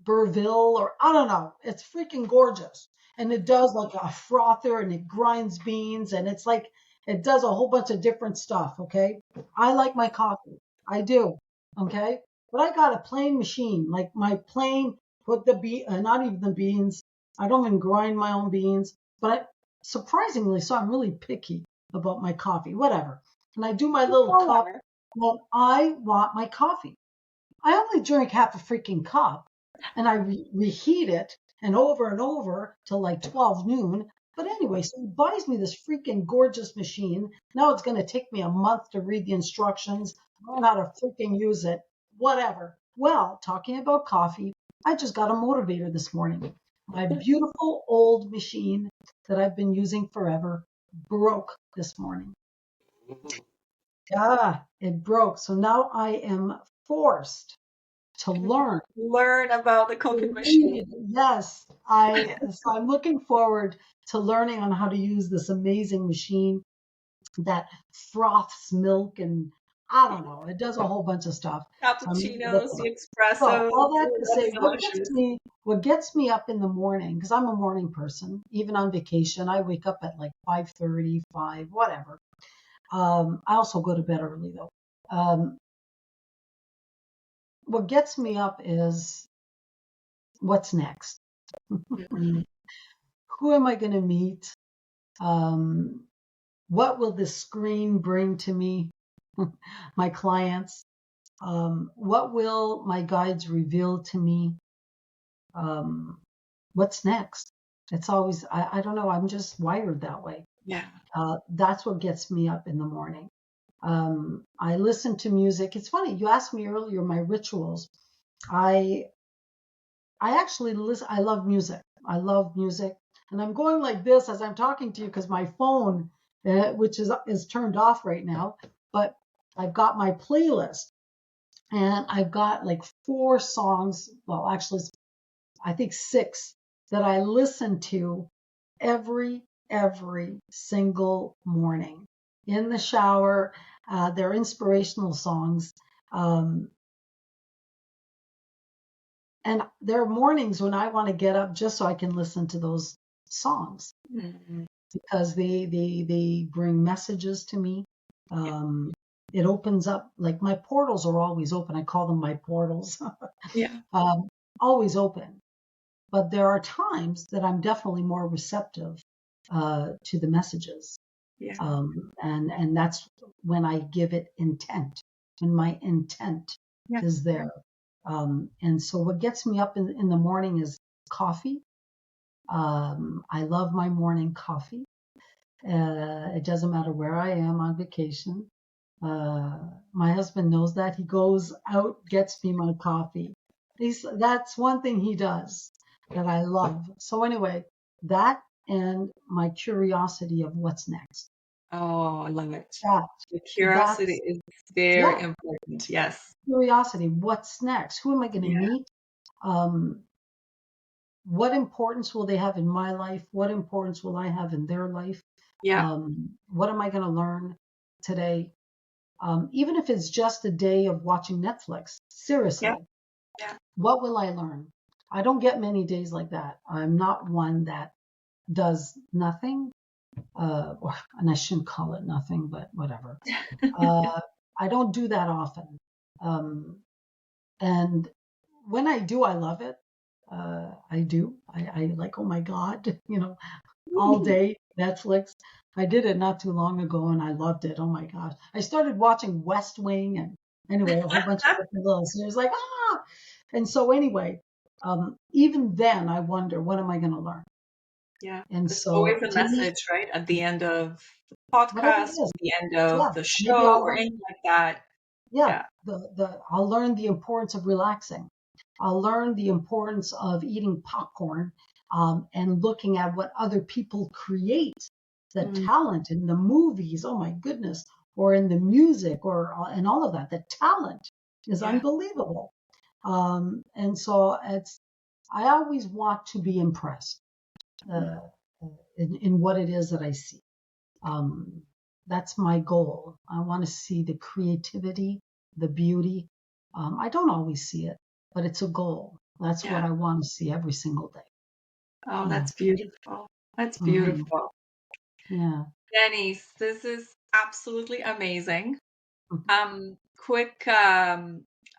Burville, or I don't know. It's freaking gorgeous. And it does like a frother, and it grinds beans, and it's like it does a whole bunch of different stuff. Okay. I like my coffee. I do. Okay. But I got a plain machine, like my plain, put the not even the beans. I don't even grind my own beans, but surprisingly, so I'm really picky about my coffee, whatever. And I do my little cup when I want my coffee. I only drink half a freaking cup and I reheat it and over till like 12 noon. But anyway, so he buys me this freaking gorgeous machine. Now it's going to take me a month to read the instructions, learn how to freaking use it, whatever. Well, talking about coffee, I just got a motivator this morning. My beautiful old machine that I've been using forever broke this morning. Ah, it broke. So now I am forced to learn about the coffee machine. Yes, so I'm looking forward to learning on how to use this amazing machine that froths milk and I don't know, it does a whole bunch of stuff. So Cappuccinos, the so espressos. all that Ooh, to that's say, delicious. what gets me up in the morning, because I'm a morning person, even on vacation, I wake up at like 5:30, 5, whatever. I also go to bed early though. Um, what gets me up is what's next. Mhm. Who am I going to meet? Um, what will the screen bring to me, my clients? What will my guides reveal to me? Um, what's next? It's always, I don't know, I'm just wired that way. Yeah. That's what gets me up in the morning. I listen to music. It's funny, you asked me earlier my rituals. I I actually listen. I love music. I love music, and I'm going like this as I'm talking to you because my phone, which is turned off right now, but I've got my playlist, and I've got like 4 songs. Well, actually, I think 6 that I listen to every single morning in the shower. They're inspirational songs. Um, And there are mornings when I want to get up just so I can listen to those songs Mhm. because they bring messages to me. Yeah. Um, it opens up, like my portals are always open. I call them my portals, Yeah. um, always open. But there are times that I'm definitely more receptive to the messages, Yeah. and that's when I give it intent. When my intent Yeah. is there. And so what gets me up in the morning is coffee. I love my morning coffee. It doesn't matter where I am on vacation. Uh, my husband knows that. He goes out, gets me my coffee. That's one thing he does that I love. So anyway, that and my curiosity of what's next. Oh, I love it. That The curiosity that's is very yeah, important. Yes. curiosity. What's next? Who am I going to Yeah. meet? Um, what importance will they have in my life? What importance will I have in their life? Yeah. What am I going to learn today? Even if it's just a day of watching Netflix, Yeah. seriously, Yeah. what will I learn? I don't get many days like that. I'm not one that does nothing, and I shouldn't call it nothing, but whatever. Uh, I don't do that often. Um, and when I do, I love it. I do. I like, oh my God, all day Netflix. I did it not too long ago and I loved it. Oh my gosh. I started watching West Wing and anyway, a whole bunch of different little series like, ah. And so anyway, even then I wonder, what am I going to learn? Yeah. And There's always so a to me, message, right? At the end of the whatever podcast, it is, at the end of yeah, the maybe show I'll or learn, anything like that. yeah, Yeah. I'll learn the importance of relaxing. I'll learn the importance of eating popcorn and looking at what other people create, the Mm, talent in the movies, oh my goodness, or in the music or and all of that. The talent is yeah. unbelievable. And so I always want to be impressed Mm, uh, in what it is that I see. Um, that's my goal. I want to see the creativity, the beauty. I don't always see it, but it's a goal. That's what yeah. I want to see every single day. Oh, Yeah. that's beautiful. That's Hmm. beautiful. Yeah. Denise, this is absolutely amazing. Mhm. Quick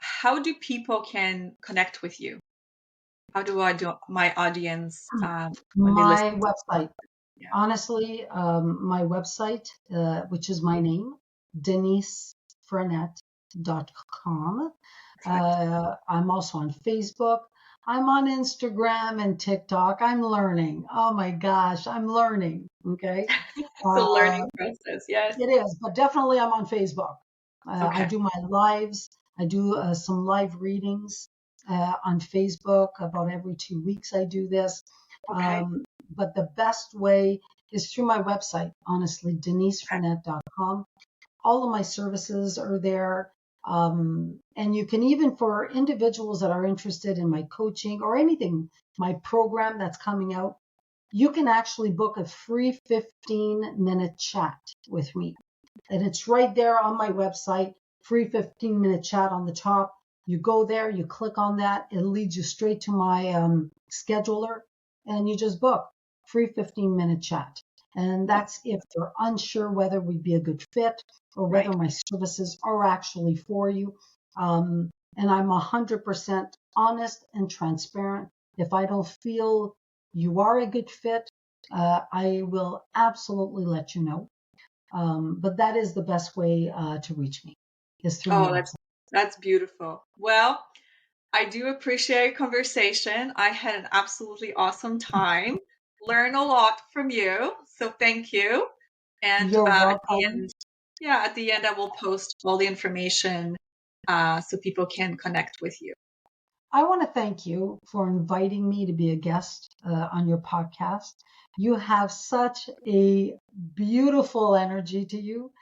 how do people can connect with you? How do I do my audience when they listen My to website, yeah. honestly, my website, which is my name, denisefrenette.com. Perfect. I'm also on Facebook. I'm on Instagram and TikTok. I'm learning. Oh my gosh, I'm learning. Okay. It's a Uh, learning process. Yes. it is, but definitely I'm on Facebook. I Okay. do my lives. I do some live readings on Facebook about every 2 weeks. I do this. Okay. But the best way is through my website, honestly, denisefrenette.com. All of my services are there. And you can even, for individuals that are interested in my coaching or anything, my program that's coming out, you can actually book a free 15-minute chat with me. And it's right there on my website, free 15-minute chat on the top. You go there, you click on that, it leads you straight to my scheduler, and you just book free 15-minute chat. And that's if you're unsure whether we'd be a good fit or whether Right. my services are actually for you. And I'm 100% honest and transparent. If I don't feel you are a good fit, I will absolutely let you know. But that is the best way to reach me is through my Oh, website. that's beautiful. Well, I do appreciate conversation. I had an absolutely awesome time. Learn a lot from you. So thank you. And You're at the welcome. end, yeah, at the end, I will post all the information so people can connect with you. I want to thank you for inviting me to be a guest on your podcast. You have such a beautiful energy to you.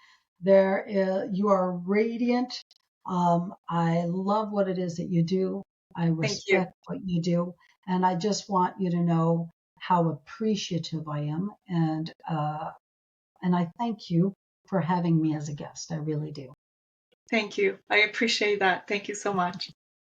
You are radiant. I love what it is that you do. I Thank you. respect what you do, and I just want you to know how appreciative I am, and I thank you for having me as a guest. I really do. Thank you. I appreciate that. Thank you so much.